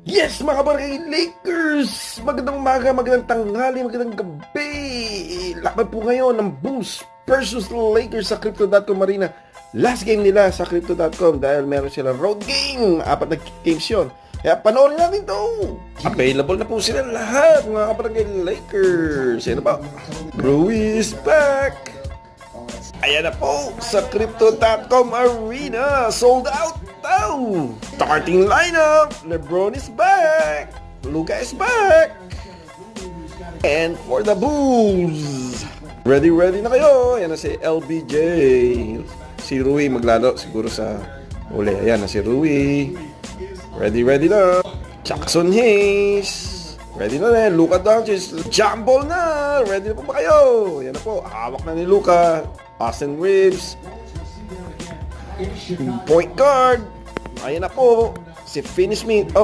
Yes, mga barangay Lakers! Magandang umaga, magandang tanghali, magandang gabi! Laban po ngayon ng Bulls versus Lakers sa Crypto.com Arena. Last game nila sa Crypto.com dahil meron silang road game. 4 na games yun. Kaya panoorin natin to! Available na po sila lahat, mga barangay Lakers. Yan na ba? Rui is back! Ayan na po sa Crypto.com Arena. Sold out daw. Starting lineup. LeBron is back. Luka is back. And for the Bulls, ready na kayo. Ayan na si LBJ. Si Rui maglaro siguro sa uli. Ayan na si Rui. Ready na. Jackson Hayes. Ready na rin. Luka Doncic. Jump ball na. Ready na po ba kayo? Ayan na po. Hawak na ni Luka. Austin Reeves. Point guard. Ayan na po. Si Finney Smith. Oh,